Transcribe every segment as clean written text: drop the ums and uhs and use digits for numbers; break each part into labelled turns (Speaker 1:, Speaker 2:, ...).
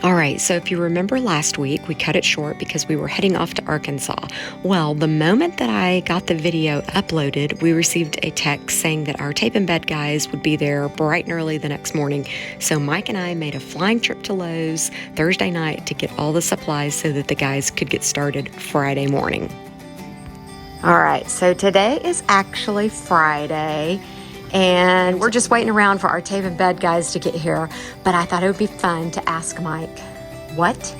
Speaker 1: All right, so if you remember last week, we cut it short because we were heading off to Arkansas. Well, the moment that I got the video uploaded, we received a text saying that our tape and bed guys would be there bright and early the next morning. So Mike and I made a flying trip to Lowe's Thursday night to get all the supplies so that the guys could get started Friday morning. All right, so today is actually Friday. And we're just waiting around for our tape and bed guys to get here. But I thought it would be fun to ask Mike, what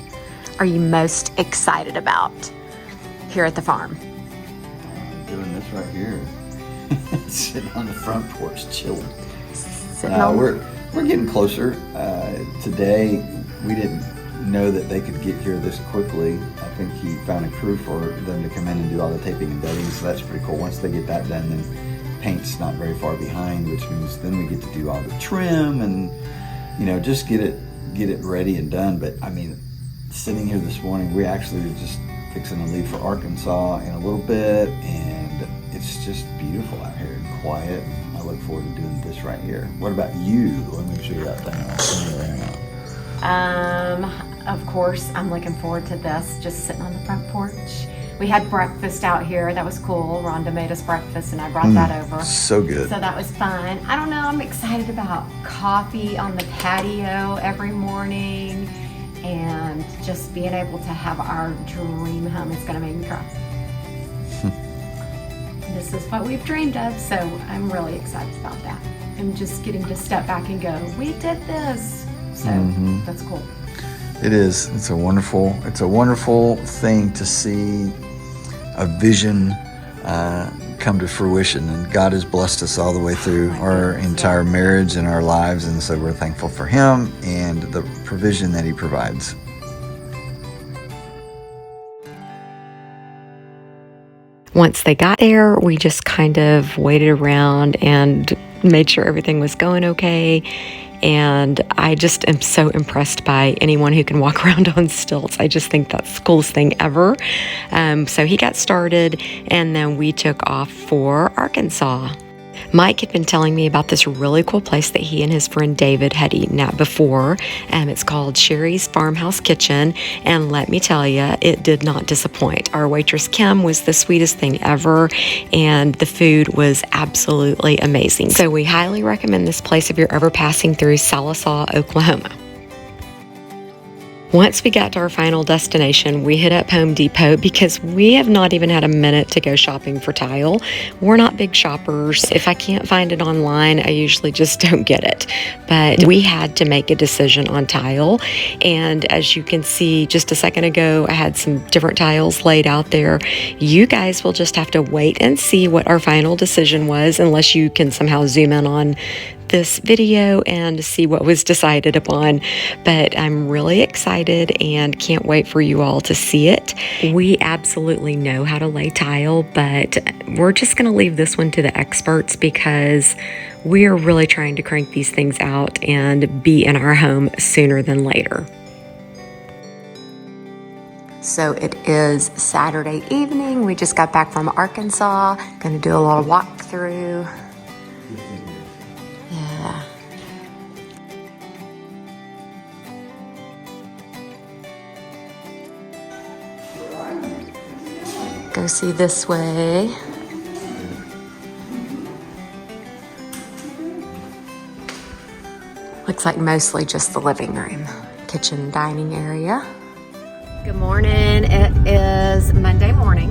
Speaker 1: are you most excited about here at the farm?
Speaker 2: I'm doing this right here. Sitting on the front porch, chilling. We're getting closer. Today, we didn't know that they could get here this quickly. I think he found a crew for them to come in and do all the taping and bedding, so that's pretty cool. Once they get that done, then paint's not very far behind, which means then we get to do all the trim and, you know, just get it ready and done. But I mean, sitting here this morning, we actually were just fixing to leave for Arkansas in a little bit, and it's just beautiful out here and quiet. I look forward to doing this right here. What about you? Let me show you that thing.
Speaker 1: Of course, I'm looking forward to this, just sitting on the front porch. We had breakfast out here. That was cool. Rhonda made us breakfast and I brought that over.
Speaker 2: So good.
Speaker 1: So that was fun. I don't know, I'm excited about coffee on the patio every morning and just being able to have our dream home. It's gonna make me cry. This is what we've dreamed of, so I'm really excited about that. I'm just getting to step back and go, we did this. So that's cool.
Speaker 2: It is. It's a wonderful thing to see a vision come to fruition, and God has blessed us all the way through our entire marriage and our lives, and so we're thankful for Him and the provision that He provides.
Speaker 1: Once they got there, we just kind of waited around and made sure everything was going okay. And I just am so impressed by anyone who can walk around on stilts. I just think that's the coolest thing ever. So he got started, and then we took off for Arkansas. Mike had been telling me about this really cool place that he and his friend David had eaten at before. It's called Sherry's Farmhouse Kitchen, and let me tell you, it did not disappoint. Our waitress Kim was the sweetest thing ever, and the food was absolutely amazing. So we highly recommend this place if you're ever passing through Sallisaw, Oklahoma. Once we got to our final destination, we hit up Home Depot because we have not even had a minute to go shopping for tile. We're not big shoppers. If I can't find it online, I usually just don't get it. But we had to make a decision on tile. And as you can see just a second ago, I had some different tiles laid out there. You guys will just have to wait and see what our final decision was, unless you can somehow zoom in on this video and see what was decided upon. But I'm really excited and can't wait for you all to see it. We absolutely know how to lay tile, but we're just going to leave this one to the experts because we are really trying to crank these things out and be in our home sooner than later. So it is Saturday evening. We just got back from Arkansas. Going to do a little walkthrough. Yeah. Go see this way. Looks like mostly just the living room, kitchen, dining area. Good morning. It is Monday morning,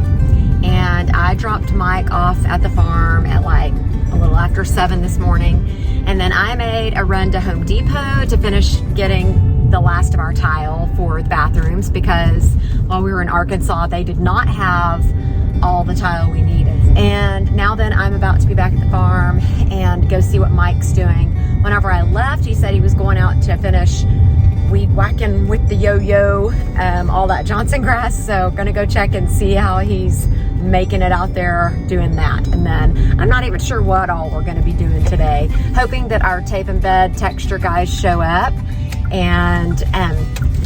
Speaker 1: and I dropped Mike off at the farm at like a little after 7 this morning, and then I made a run to Home Depot to finish getting the last of our tile for the bathrooms, because while we were in Arkansas, they did not have all the tile we needed. And now then I'm about to be back at the farm and go see what Mike's doing. Whenever I left, he said he was going out to finish weed whacking with the yo-yo, all that Johnson grass. So gonna go check and see how he's making it out there doing that. And then I'm not even sure what all we're gonna be doing today. Hoping that our tape and bed texture guys show up. And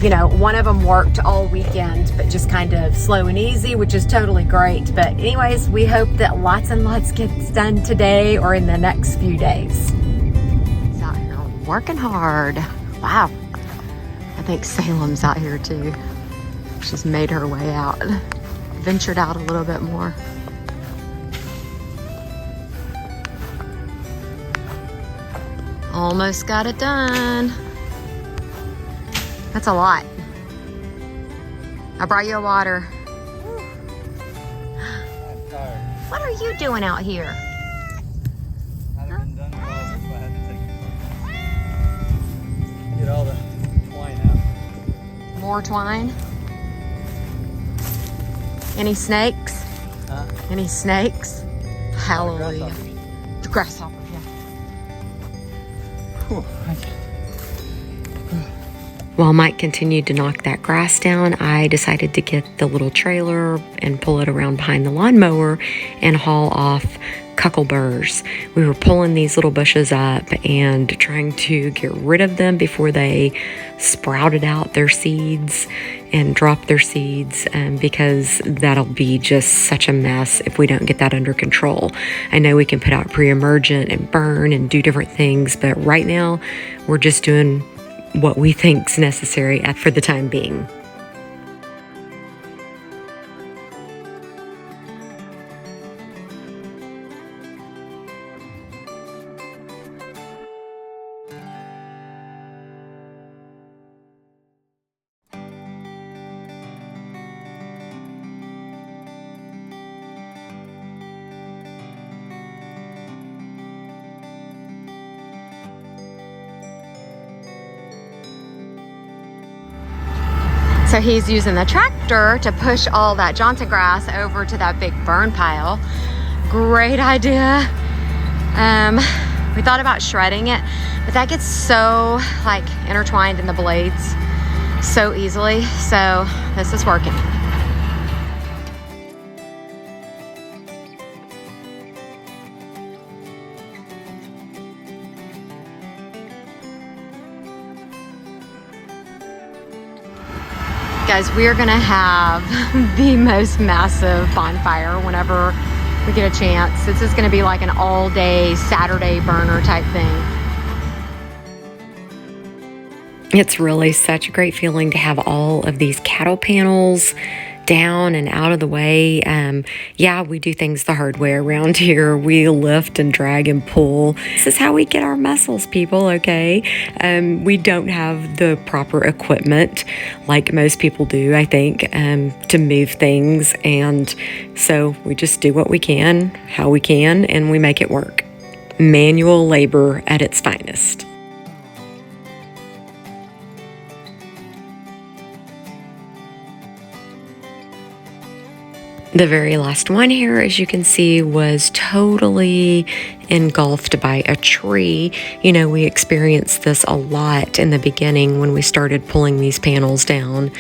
Speaker 1: you know, one of them worked all weekend, but just kind of slow and easy, which is totally great. But anyways, we hope that lots and lots gets done today or in the next few days. He's out here working hard. Wow. think Salem's out here too. She's made her way out, ventured out a little bit more. Almost got it done. That's a lot. I brought you a water. What are you doing out here?
Speaker 2: Get all the twine out.
Speaker 1: More twine? Any snakes?
Speaker 2: Huh?
Speaker 1: Any snakes? Hallelujah. The grasshopper, yeah.
Speaker 2: Whew.
Speaker 1: While Mike continued to knock that grass down, I decided to get the little trailer and pull it around behind the lawnmower and haul off cuckleburs. We were pulling these little bushes up and trying to get rid of them before they sprouted out their seeds and dropped their seeds, because that'll be just such a mess if we don't get that under control. I know we can put out pre-emergent and burn and do different things, but right now we're just doing what we think's necessary for the time being. So he's using the tractor to push all that Johnson grass over to that big burn pile. Great idea. We thought about shredding it, but that gets so like intertwined in the blades so easily. So this is working. Guys, we are gonna have the most massive bonfire whenever we get a chance. This is gonna be like an all-day Saturday burner type thing. It's really such a great feeling to have all of these cattle panels down and out of the way. Yeah, we do things the hard way around here. We lift and drag and pull. This is how we get our muscles, people, okay? We don't have the proper equipment like most people do, I think, to move things. And so we just do what we can, how we can, and we make it work. Manual labor at its finest. The very last one here, as you can see, was totally engulfed by a tree. You know, we experienced this a lot in the beginning when we started pulling these panels down.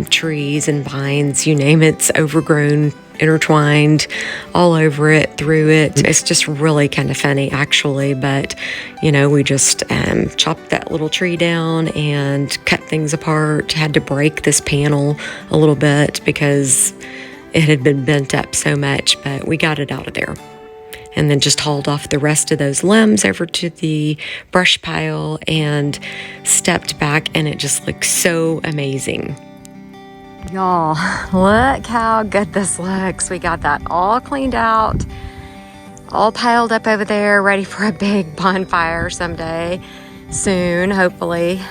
Speaker 1: Trees and vines, you name it's overgrown, intertwined all over it, through it. It's just really kind of funny, actually. But, you know, we just chopped that little tree down and cut things apart. Had to break this panel a little bit because it had been bent up so much, but we got it out of there. And then just hauled off the rest of those limbs over to the brush pile and stepped back, and it just looks so amazing. Y'all, look how good this looks. We got that all cleaned out, all piled up over there, ready for a big bonfire someday soon, hopefully.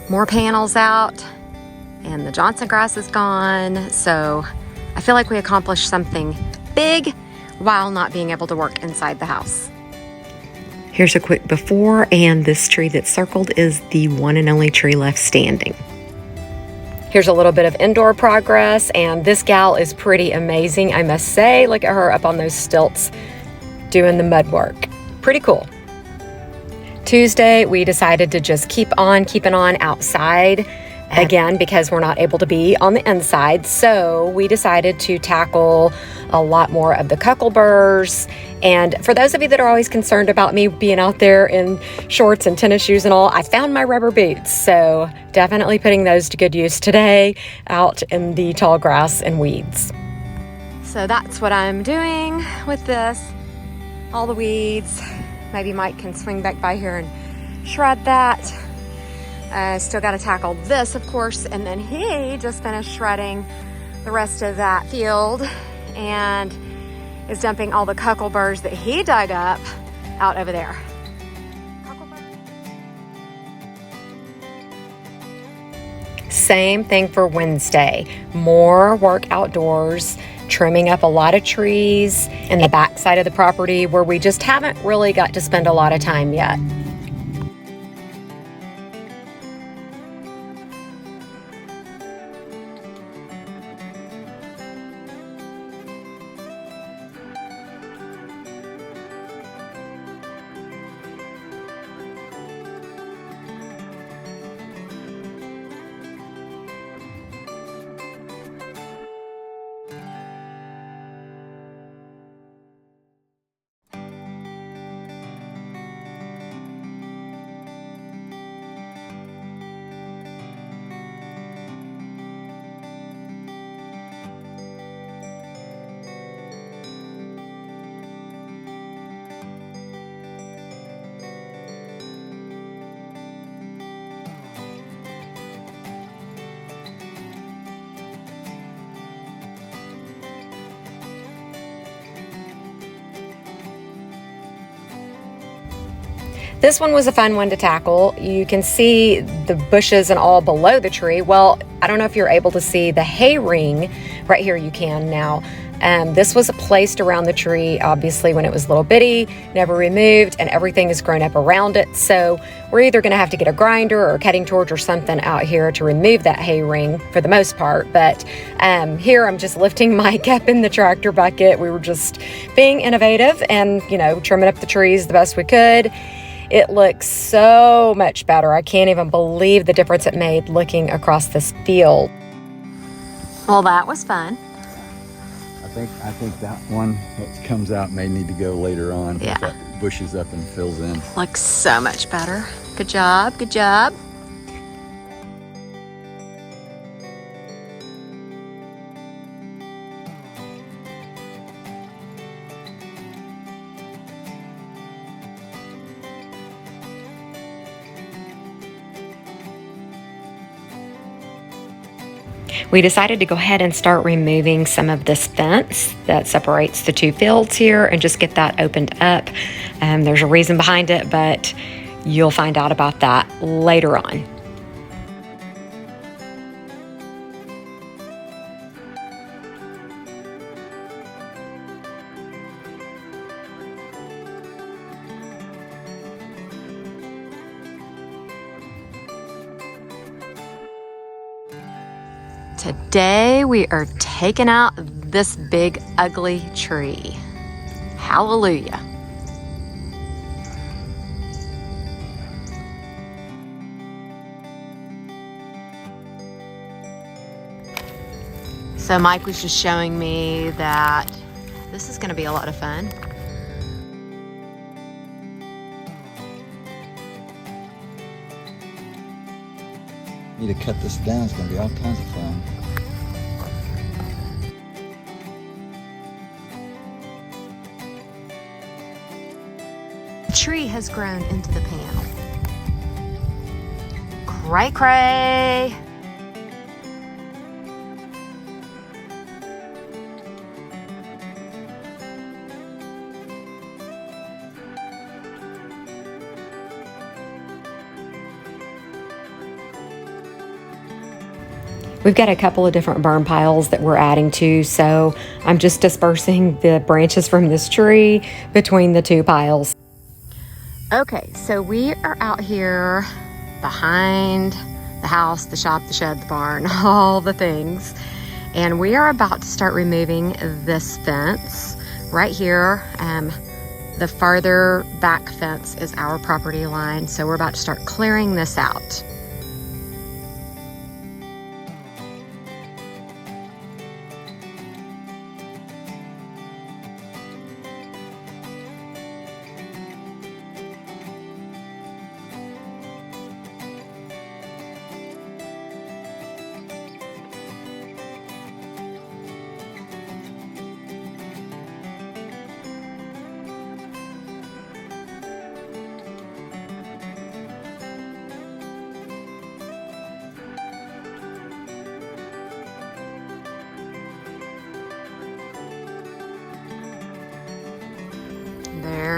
Speaker 1: More panels out, and the Johnson grass is gone. So I feel like we accomplished something big while not being able to work inside the house. Here's a quick before, and this tree that's circled is the one and only tree left standing. Here's a little bit of indoor progress, and this gal is pretty amazing, I must say. Look at her up on those stilts doing the mud work. Pretty cool. Tuesday, we decided to just keep on keeping on outside again because we're not able to be on the inside. So we decided to tackle a lot more of the cuckleburs. And for those of you that are always concerned about me being out there in shorts and tennis shoes and all, I found my rubber boots. So definitely putting those to good use today out in the tall grass and weeds. So that's what I'm doing with this. All the weeds. Maybe Mike can swing back by here and shred that. Still got to tackle this, of course, and then he just finished shredding the rest of that field and is dumping all the cuckleburs that he dug up out over there. Same thing for Wednesday. More work outdoors, trimming up a lot of trees in the back side of the property where we just haven't really got to spend a lot of time yet. This one was a fun one to tackle. You can see the bushes and all below the tree. Well, I don't know if you're able to see the hay ring. Right here you can now. This was placed around the tree, obviously, when it was little bitty, never removed, and everything has grown up around it. So we're either going to have to get a grinder or a cutting torch or something out here to remove that hay ring for the most part. But here I'm just lifting Mike up in the tractor bucket. We were just being innovative and, trimming up the trees the best we could. It looks so much better. I can't even believe the difference it made looking across this field. Well, that was fun.
Speaker 2: I think that one that comes out may need to go later on.
Speaker 1: Yeah.
Speaker 2: That bushes up and fills in.
Speaker 1: Looks so much better. Good job, good job. We decided to go ahead and start removing some of this fence that separates the two fields here and just get that opened up. There's a reason behind it, but you'll find out about that later on. Today we are taking out this big ugly tree. Hallelujah. So Mike was just showing me that this is going to be a lot of fun.
Speaker 2: Need to cut this down. It's going to be all kinds of fun.
Speaker 1: The tree has grown into the panel. Cray cray. We've got a couple of different burn piles that we're adding to, so I'm just dispersing the branches from this tree between the two piles. Okay, so we are out here behind the house, the shop, the shed, the barn, all the things. And we are about to start removing this fence right here. The farther back fence is our property line, so we're about to start clearing this out.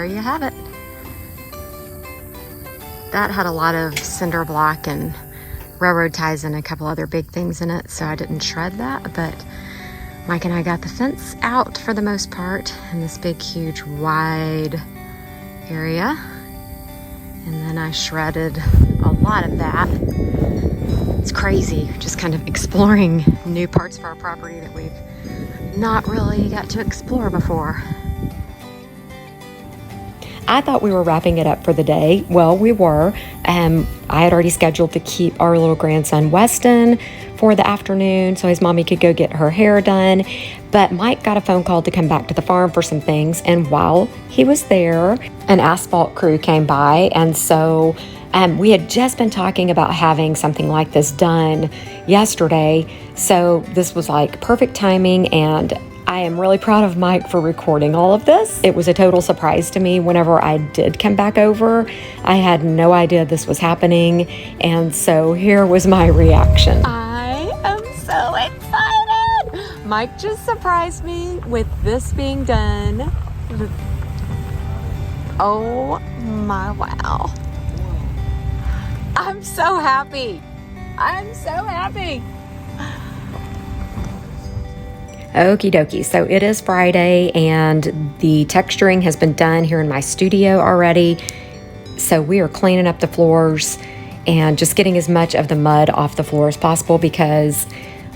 Speaker 1: you have it. That had a lot of cinder block and railroad ties and a couple other big things in it, so I didn't shred that, but Mike and I got the fence out for the most part in this big, huge, wide area. And then I shredded a lot of that. It's crazy, just kind of exploring new parts of our property that we've not really got to explore before. I thought we were wrapping it up for the day. Well, we were. I had already scheduled to keep our little grandson Weston for the afternoon so his mommy could go get her hair done. But Mike got a phone call to come back to the farm for some things. And while he was there, an asphalt crew came by. And so we had just been talking about having something like this done yesterday. So this was like perfect timing, and I am really proud of Mike for recording all of this. It was a total surprise to me whenever I did come back over. I had no idea this was happening, and so here was my reaction. I am so excited! Mike just surprised me with this being done. Oh my wow. I'm so happy. I'm so happy. Okie dokie, so it is Friday and the texturing has been done here in my studio already. So we are cleaning up the floors and just getting as much of the mud off the floor as possible because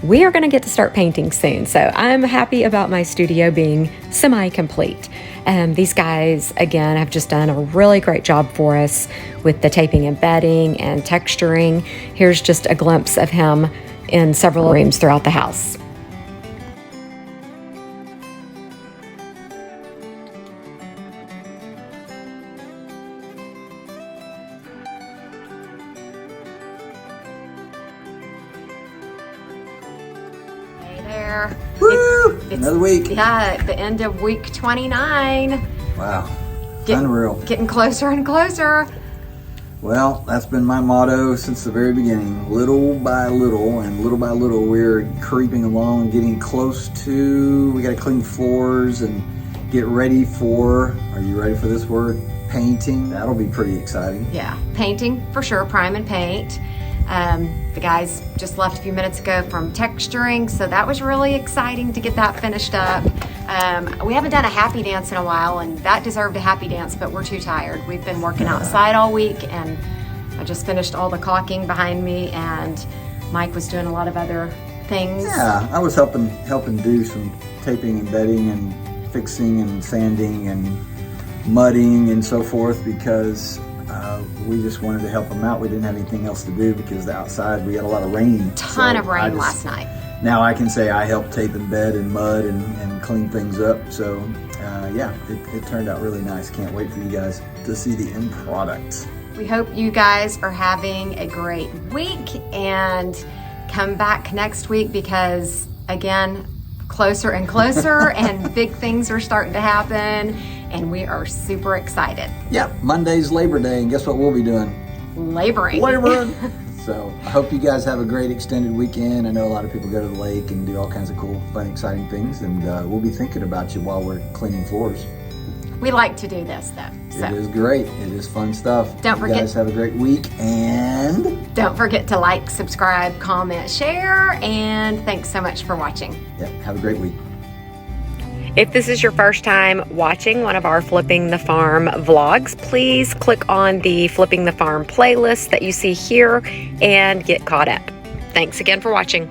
Speaker 1: we are gonna get to start painting soon. So I'm happy about my studio being semi-complete. These guys, again, have just done a really great job for us with the taping and bedding and texturing. Here's just a glimpse of him in several rooms throughout the house. There.
Speaker 2: Woo! Another week.
Speaker 1: Yeah, the end of week 29.
Speaker 2: Wow. Unreal.
Speaker 1: Getting closer and closer.
Speaker 2: Well, that's been my motto since the very beginning. Little by little, we're creeping along, getting close to, we got to clean floors and get ready for, are you ready for this word? Painting. That'll be pretty exciting.
Speaker 1: Yeah, painting for sure, prime and paint. The guys just left a few minutes ago from texturing, so that was really exciting to get that finished up. We haven't done a happy dance in a while, and that deserved a happy dance, but we're too tired. We've been working outside all week, and I just finished all the caulking behind me, and Mike was doing a lot of other things. Yeah,
Speaker 2: I was helping do some taping and bedding and fixing and sanding and mudding and so forth because we just wanted to help them out. We didn't have anything else to do because the outside we got a lot of rain.
Speaker 1: Ton of rain last night.
Speaker 2: Now I can say I helped tape and bed and mud and clean things up. So yeah, it turned out really nice. Can't wait for you guys to see the end product.
Speaker 1: We hope you guys are having a great week and come back next week because again, closer and closer and big things are starting to happen. And we are super excited.
Speaker 2: Yeah, Monday's Labor Day, and guess what we'll be doing?
Speaker 1: Laboring.
Speaker 2: So I hope you guys have a great extended weekend. I know a lot of people go to the lake and do all kinds of cool, fun, exciting things, and we'll be thinking about you while we're cleaning floors.
Speaker 1: We like to do this though. So.
Speaker 2: It is great. It is fun stuff.
Speaker 1: Don't forget.
Speaker 2: You guys have a great week, and
Speaker 1: don't forget to like, subscribe, comment, share, and thanks so much for watching.
Speaker 2: Yeah, have a great week.
Speaker 1: If this is your first time watching one of our Flipping the Farm vlogs, please click on the Flipping the Farm playlist that you see here and get caught up. Thanks again for watching.